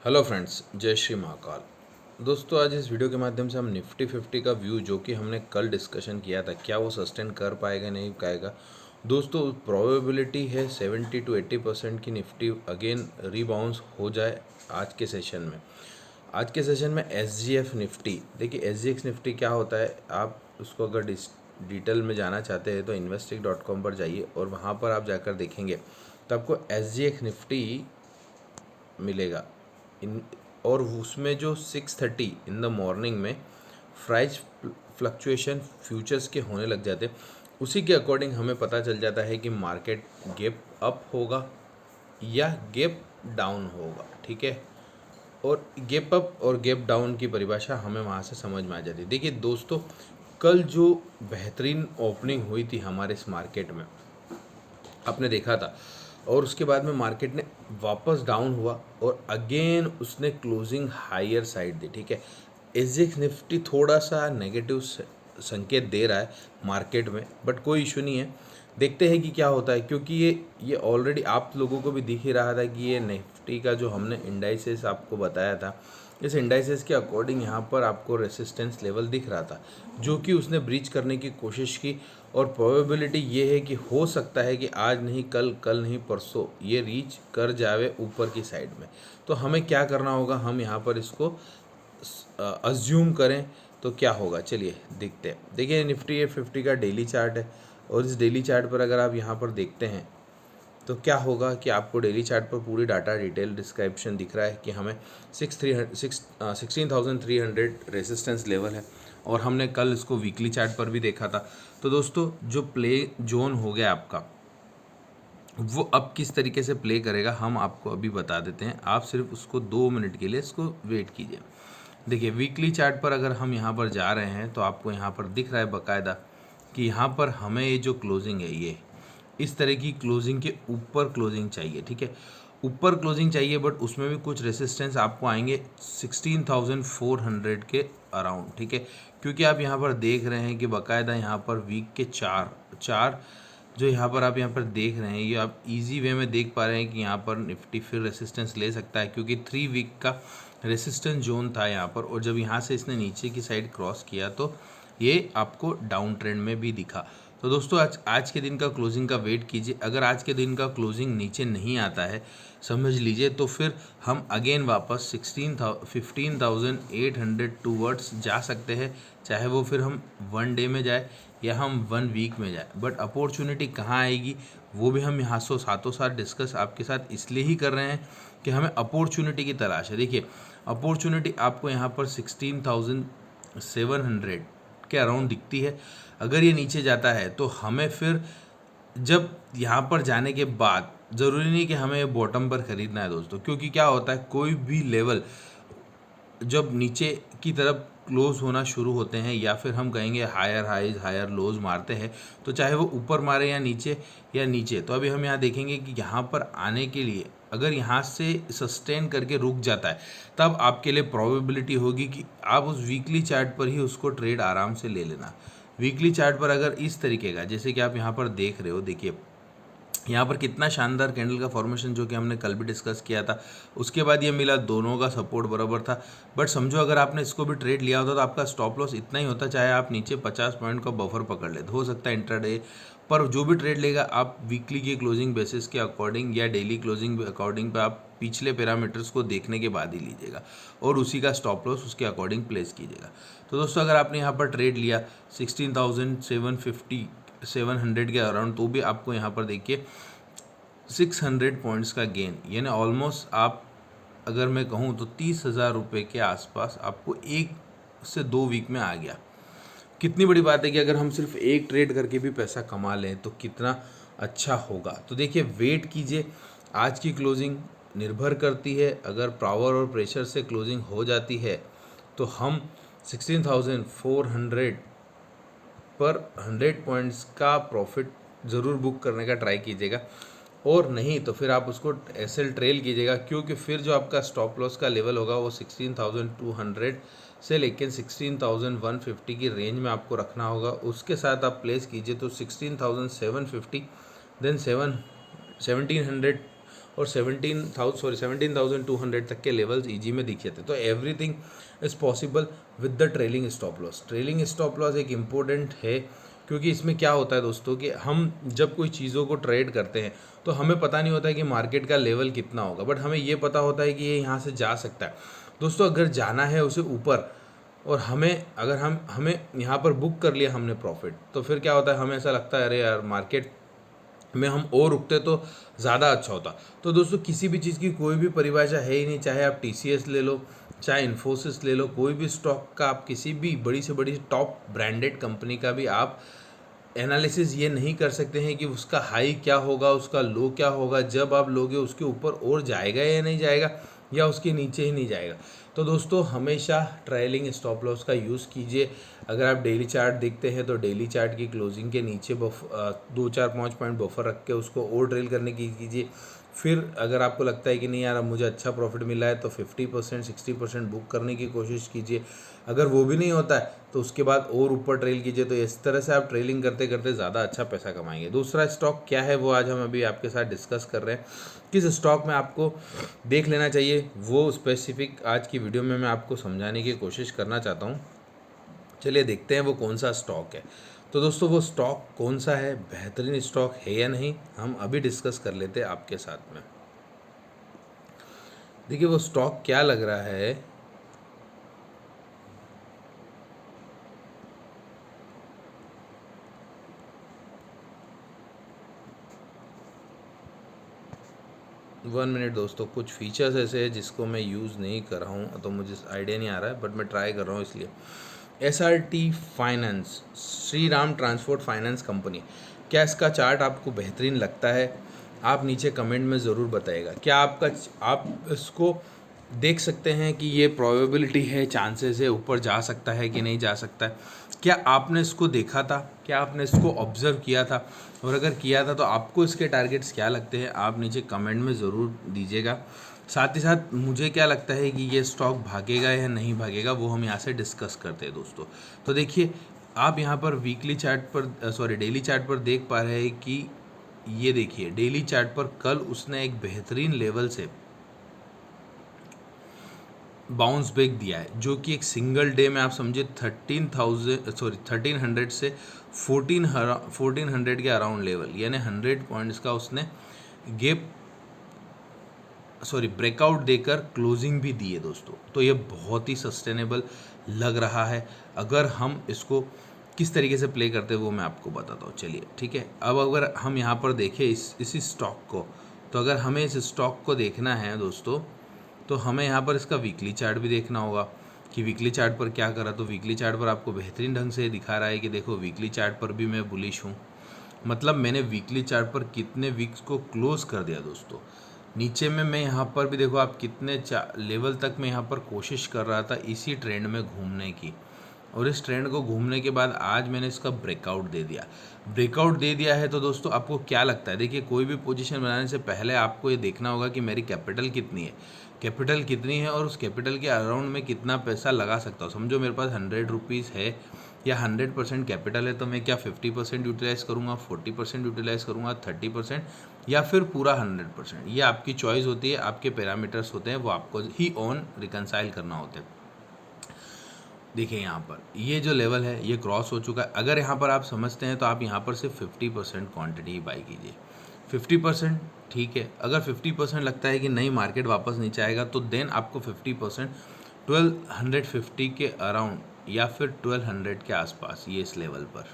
Hello friends, जय श्री महाकाल। दोस्तों, आज इस वीडियो के माध्यम से हम निफ्टी 50 का व्यू जो कि हमने कल डिस्कशन किया था, क्या वो सस्टेन कर पाएगा नहीं पाएगा। दोस्तों, प्रोबेबिलिटी है 70 to 80% की निफ्टी अगेन रीबाउंस हो जाए आज के सेशन में। आज के सेशन में SGF निफ्टी, देखिए SGX निफ्टी क्या होता है, आप उसको अगर डिटेल में जाना चाहते हैं तो investic.com पर जाइए और वहाँ पर आप जाकर देखेंगे तो आपको SGX निफ्टी मिलेगा इन, और उसमें जो 6:30 इन द मॉर्निंग में प्राइस फ्लक्चुएशन फ्यूचर्स के होने लग जाते, उसी के अकॉर्डिंग हमें पता चल जाता है कि मार्केट गैप अप होगा या गैप डाउन होगा। ठीक है, और गैप अप और गैप डाउन की परिभाषा हमें वहाँ से समझ में आ जाती है। देखिए दोस्तों, कल जो बेहतरीन ओपनिंग हुई थी हमारे इस मार्केट में, आपने देखा था, और उसके बाद में मार्केट ने वापस डाउन हुआ और अगेन उसने क्लोजिंग हायर साइड दी। ठीक है, एसजीएक्स निफ्टी थोड़ा सा नेगेटिव संकेत दे रहा है मार्केट में, बट कोई इशू नहीं है, देखते हैं कि क्या होता है, क्योंकि ये ऑलरेडी आप लोगों को भी दिख ही रहा था कि ये निफ्टी का जो हमने इंडाइसेस आपको बताया था, इस इंडाइसेस के अकॉर्डिंग यहाँ पर आपको रेसिस्टेंस लेवल दिख रहा था जो कि उसने ब्रीच करने की कोशिश की। और प्रोबेबिलिटी ये है कि हो सकता है कि आज नहीं कल, कल नहीं परसों ये रीच कर जावे ऊपर की साइड में। तो हमें क्या करना होगा, हम यहाँ पर इसको अज्यूम करें तो क्या होगा, चलिए देखते हैं। देखिए निफ्टी 50 का डेली चार्ट है और इस डेली चार्ट पर अगर आप यहाँ पर देखते हैं तो क्या होगा कि आपको डेली चार्ट पर पूरी डाटा डिटेल डिस्क्रिप्शन दिख रहा है कि हमें 16,300 रेजिस्टेंस लेवल है, और हमने कल इसको वीकली चार्ट पर भी देखा था। तो दोस्तों, जो प्ले जोन हो गया आपका, वो अब किस तरीके से प्ले करेगा हम आपको अभी बता देते हैं। आप सिर्फ उसको 2 मिनट के लिए इसको वेट कीजिए। देखिए वीकली चार्ट पर अगर हम यहाँ पर जा रहे हैं तो आपको यहाँ पर दिख रहा है बाकायदा कि यहाँ पर हमें ये जो क्लोजिंग है, ये इस तरह की क्लोजिंग के ऊपर क्लोजिंग चाहिए। ठीक है, ऊपर क्लोजिंग चाहिए, बट उसमें भी कुछ रेसिस्टेंस आपको आएंगे 16,400 के अराउंड। ठीक है, क्योंकि आप यहाँ पर देख रहे हैं कि बाकायदा यहाँ पर वीक के चार जो यहाँ पर आप यहाँ पर देख रहे हैं, ये आप इजी वे में देख पा रहे हैं कि यहाँ पर निफ्टी फिर रेसिस्टेंस ले सकता है, क्योंकि 3 वीक का रेसिस्टेंस जोन था यहाँ पर, और जब यहाँ से इसने नीचे की साइड क्रॉस किया तो ये आपको डाउन ट्रेंड में भी दिखा। तो दोस्तों, आज के दिन का क्लोजिंग का वेट कीजिए। अगर आज के दिन का क्लोजिंग नीचे नहीं आता है, समझ लीजिए, तो फिर हम अगेन वापस 15,800 टूवर्ड्स जा सकते हैं, चाहे वो फिर हम 1 डे में जाए या हम 1 वीक में जाए। बट अपॉर्चुनिटी कहाँ आएगी वो भी हम यहाँ साथों साथ डिस्कस आपके साथ इसलिए ही कर रहे हैं कि हमें अपॉर्चुनिटी की तलाश है। देखिए अपॉर्चुनिटी आपको यहाँ पर 16,700 के अराउंड दिखती है। अगर ये नीचे जाता है तो हमें फिर जब यहाँ पर जाने के बाद ज़रूरी नहीं कि हमें बॉटम पर ख़रीदना है दोस्तों, क्योंकि क्या होता है, कोई भी लेवल जब नीचे की तरफ क्लोज होना शुरू होते हैं या फिर हम कहेंगे हायर हाइज हायर लोज मारते हैं, तो चाहे वो ऊपर मारे या नीचे, तो अभी हम यहाँ देखेंगे कि यहाँ पर आने के लिए अगर यहाँ से सस्टेन करके रुक जाता है, तब आपके लिए प्रोबेबिलिटी होगी कि आप उस वीकली चार्ट पर ही उसको ट्रेड आराम से ले लेना। वीकली चार्ट पर अगर इस तरीके का, जैसे कि आप यहाँ पर देख रहे हो, देखिए यहाँ पर कितना शानदार कैंडल का फॉर्मेशन जो कि हमने कल भी डिस्कस किया था, उसके बाद ये मिला, दोनों का सपोर्ट बराबर था। बट समझो अगर आपने इसको भी ट्रेड लिया होता तो आपका स्टॉप लॉस इतना ही होता, चाहे आप नीचे 50 पॉइंट का बफर पकड़ ले, तो हो सकता है इंट्राडे पर जो भी ट्रेड लेगा आप वीकली की क्लोजिंग बेसिस के अकॉर्डिंग या डेली क्लोजिंग अकॉर्डिंग पे आप पिछले पैरामीटर्स को देखने के बाद ही लीजिएगा और उसी का स्टॉप लॉस उसके अकॉर्डिंग प्लेस कीजिएगा। तो दोस्तों, अगर आपने यहाँ पर ट्रेड लिया 16,700 के अराउंड, तो भी आपको यहाँ पर देखिए 600 पॉइंट्स का गेन, यानी ऑलमोस्ट आप अगर मैं कहूँ तो 30,000 रुपये के आसपास आपको 1 से 2 वीक में आ गया। कितनी बड़ी बात है कि अगर हम सिर्फ एक ट्रेड करके भी पैसा कमा लें तो कितना अच्छा होगा। तो देखिए वेट कीजिए, आज की क्लोजिंग निर्भर करती है, अगर पावर और प्रेशर से क्लोजिंग हो जाती है तो हम 16,400 पर 100 पॉइंट्स का प्रॉफिट ज़रूर बुक करने का ट्राई कीजिएगा, और नहीं तो फिर आप उसको एसएल ट्रेल कीजिएगा, क्योंकि फिर जो आपका स्टॉप लॉस का लेवल होगा वो 16,200 से लेकर 16,150 की रेंज में आपको रखना होगा। उसके साथ आप प्लेस कीजिए तो 16,750 देन 1700 और 17,200 तक के लेवल्स ईजी में दिखे थे। तो everything is possible with the trailing stop loss. Trailing stop loss एक इम्पोर्टेंट है, क्योंकि इसमें क्या होता है दोस्तों कि हम जब कोई चीज़ों को ट्रेड करते हैं तो हमें पता नहीं होता है कि मार्केट का लेवल कितना होगा, बट हमें ये पता होता है कि ये यहाँ से जा सकता है। दोस्तों अगर जाना है उसे ऊपर, और हमें यहाँ पर बुक कर लिया हमने प्रॉफिट, तो फिर क्या होता है, हमें ऐसा लगता है अरे यार मार्केट में हम और रुकते तो ज़्यादा अच्छा होता। तो दोस्तों किसी भी चीज़ की कोई भी परिभाषा है ही नहीं, चाहे आप TCS ले लो, चाहे इन्फोसिस ले लो, कोई भी स्टॉक का आप किसी भी बड़ी से बड़ी टॉप ब्रांडेड कंपनी का भी आप एनालिसिस ये नहीं कर सकते हैं कि उसका हाई क्या होगा, उसका लो क्या होगा, जब आप लोगे उसके ऊपर और जाएगा या नहीं जाएगा, या उसके नीचे ही नहीं जाएगा। तो दोस्तों हमेशा ट्रेलिंग स्टॉप लॉस का यूज़ कीजिए। अगर आप डेली चार्ट देखते हैं तो डेली चार्ट की क्लोजिंग के नीचे 2-4-5 पॉइंट बफर रख के उसको और ट्रेल करने की कीजिए। फिर अगर आपको लगता है कि नहीं यार अब मुझे अच्छा प्रॉफिट मिला है, तो 50% 60% बुक करने की कोशिश कीजिए। अगर वो भी नहीं होता है तो उसके बाद और ऊपर ट्रेल कीजिए। तो इस तरह से आप ट्रेलिंग करते करते ज़्यादा अच्छा पैसा कमाएंगे। दूसरा स्टॉक क्या है वो आज हम अभी आपके साथ डिस्कस कर रहे हैं। किस स्टॉक में आपको देख लेना चाहिए वो स्पेसिफिक आज की वीडियो में मैं आपको समझाने की कोशिश करना चाहता हूँ। चलिए देखते हैं वो कौन सा स्टॉक है। तो दोस्तों वो स्टॉक कौन सा है, बेहतरीन स्टॉक है या नहीं, हम अभी डिस्कस कर लेते हैं आपके साथ में। देखिए वो स्टॉक क्या लग रहा है, वन मिनट दोस्तों, कुछ फीचर्स ऐसे हैं जिसको मैं यूज़ नहीं कर रहा हूँ तो मुझे आइडिया नहीं आ रहा है, बट मैं ट्राई कर रहा हूँ। इसलिए SRT finance, Shri Ram transport finance company, क्या इसका चार्ट आपको बेहतरीन लगता है? आप नीचे कमेंट में ज़रूर बताइएगा। क्या आप इसको देख सकते हैं कि ये प्रोबेबिलिटी है, चांसेस है ऊपर जा सकता है कि नहीं जा सकता है? क्या आपने इसको देखा था, क्या आपने इसको ऑब्ज़र्व किया था, और अगर किया था तो आपको इसके टारगेट्स क्या लगते हैं? आप नीचे कमेंट में ज़रूर दीजिएगा। साथ ही साथ मुझे क्या लगता है कि ये स्टॉक भागेगा या नहीं भागेगा वो हम यहाँ से डिस्कस करते हैं दोस्तों। तो देखिए आप यहाँ पर वीकली चार्ट पर डेली चार्ट पर देख पा रहे हैं कि ये देखिए डेली चार्ट पर कल उसने एक बेहतरीन लेवल से बाउंस बैक दिया है, जो कि एक सिंगल डे में आप समझे 1300 से 1400 के अराउंड लेवल, यानी 100 पॉइंट्स का उसने ब्रेकआउट देकर क्लोजिंग भी दी है दोस्तों। तो ये बहुत ही सस्टेनेबल लग रहा है। अगर हम इसको किस तरीके से प्ले करते हैं वो मैं आपको बताता हूँ। चलिए ठीक है, अब अगर हम यहाँ पर देखें इसी स्टॉक को, तो अगर हमें इस स्टॉक को देखना है दोस्तों तो हमें यहाँ पर इसका वीकली चार्ट भी देखना होगा कि वीकली चार्ट पर क्या करा। तो वीकली चार्ट पर आपको बेहतरीन ढंग से दिखा रहा है कि देखो वीकली चार्ट पर भी मैं बुलिश हूँ, मतलब मैंने वीकली चार्ट पर कितने वीक्स को क्लोज कर दिया दोस्तों। नीचे में मैं यहाँ पर भी देखो आप कितने लेवल तक मैं यहाँ पर कोशिश कर रहा था इसी ट्रेंड में घूमने की, और इस ट्रेंड को घूमने के बाद आज मैंने इसका ब्रेकआउट दे दिया है। तो दोस्तों आपको क्या लगता है, देखिए कोई भी पोजीशन बनाने से पहले आपको ये देखना होगा कि मेरी कैपिटल कितनी है और उस कैपिटल के अराउंड में कितना पैसा लगा सकता हूँ। समझो मेरे पास 100 रुपीज़ है या 100% कैपिटल है, तो मैं क्या 50% यूटिलाइज़ करूँगा, 40% यूटिलाइज़ करूँगा, 30% या फिर पूरा 100%? ये आपकी चॉइस होती है, आपके पैरामीटर्स होते हैं, वो आपको ही ऑन रिकनसाइल करना होता है। देखिए यहाँ पर ये जो लेवल है ये क्रॉस हो चुका है। अगर यहाँ पर आप समझते हैं तो आप यहाँ पर सिर्फ 50% क्वांटिटी ही बाई कीजिए। 50% ठीक है। अगर 50% लगता है कि नहीं मार्केट वापस नीचे आएगा, तो देन आपको 50% 1250 के अराउंड या फिर 1200 के आसपास, ये इस लेवल पर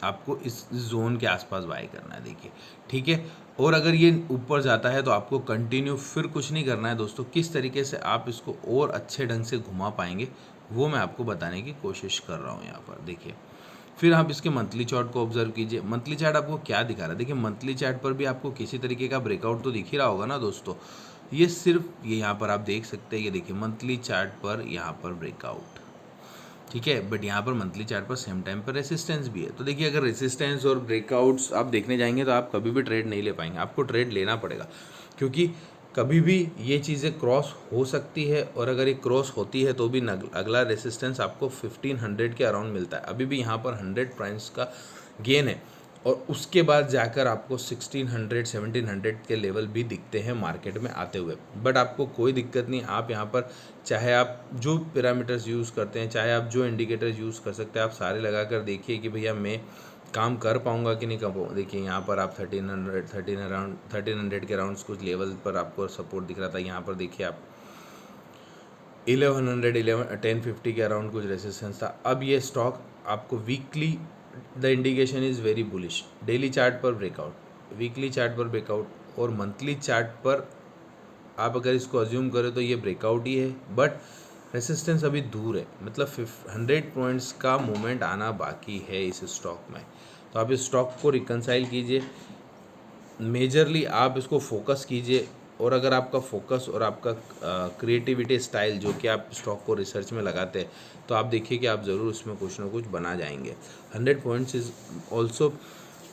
आपको इस जोन के आसपास बाई करना है। देखिए ठीक है। और अगर ये ऊपर जाता है तो आपको कंटिन्यू फिर कुछ नहीं करना है दोस्तों। किस तरीके से आप इसको और अच्छे ढंग से घुमा पाएंगे वो मैं आपको बताने की कोशिश कर रहा हूँ यहाँ पर। देखिए फिर आप इसके मंथली चार्ट को ऑब्जर्व कीजिए। मंथली चार्ट आपको क्या दिखा रहा है? देखिए मंथली चार्ट पर भी आपको किसी तरीके का ब्रेकआउट तो दिख ही रहा होगा ना दोस्तों। ये सिर्फ ये यहाँ पर आप देख सकते हैं, ये देखिए मंथली चार्ट पर यहाँ पर ब्रेकआउट, ठीक है। बट यहाँ पर मंथली चार्ट पर सेम टाइम पर रेसिस्टेंस भी है। तो देखिए अगर रेसिस्टेंस और ब्रेकआउट्स आप देखने जाएंगे तो आप कभी भी ट्रेड नहीं ले पाएंगे, आपको ट्रेड लेना पड़ेगा, क्योंकि कभी भी ये चीज़ें क्रॉस हो सकती है। और अगर ये क्रॉस होती है तो भी अगला रेसिस्टेंस आपको 1500 के अराउंड मिलता है। अभी भी यहाँ पर 100 पॉइंट्स का गेन है। और उसके बाद जाकर आपको 1600 1700 के लेवल भी दिखते हैं मार्केट में आते हुए। बट आपको कोई दिक्कत नहीं, आप यहाँ पर चाहे आप जो पैरामीटर्स यूज़ करते हैं, चाहे आप जो इंडिकेटर्स यूज़ कर सकते हैं, आप सारे लगा कर देखिए कि भैया मैं काम कर पाऊँगा कि नहीं कर पाऊँगा। देखिए यहाँ पर आप 1300 के राउंड्स कुछ लेवल पर आपको सपोर्ट दिख रहा था। यहाँ पर देखिए आप 1050 के अराउंड कुछ रेजिस्टेंस था। अब ये स्टॉक आपको weekly the indication is very bullish. Daily chart पर ब्रेकआउट, वीकली चार्ट पर ब्रेकआउट और मंथली चार्ट पर आप अगर इसको अज्यूम करें तो ये ब्रेकआउट ही है, बट रेसिस्टेंस अभी दूर है। मतलब 100 पॉइंट्स का मूवमेंट आना बाकी है इस स्टॉक में। तो आप इस स्टॉक को रिकंसाइल कीजिए, मेजरली आप इसको फोकस कीजिए। और अगर आपका फोकस और आपका क्रिएटिविटी स्टाइल जो कि आप स्टॉक को रिसर्च में लगाते हैं, तो आप देखिए कि आप ज़रूर उसमें कुछ ना कुछ बना जाएंगे। 100 points is also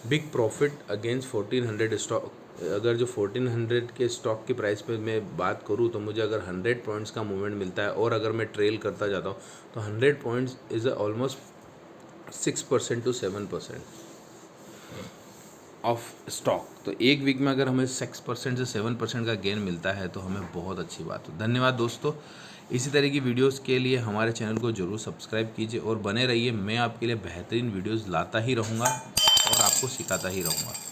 big profit against 1400 stock. अगर जो 1400 के स्टॉक की प्राइस पे मैं बात करूँ तो मुझे अगर 100 पॉइंट्स का मूवमेंट मिलता है और अगर मैं ट्रेल करता जाता हूँ तो 100 points is almost 6% to 7% of stock. तो एक वीक में अगर हमें 6% से 7% का गेन मिलता है तो हमें बहुत अच्छी बात हो। धन्यवाद दोस्तों। इसी तरह की वीडियोस के लिए हमारे चैनल को जरूर सब्सक्राइब कीजिए और बने रहिए। मैं आपके लिए बेहतरीन वीडियोस लाता ही रहूँगा और आपको सिखाता ही रहूँगा।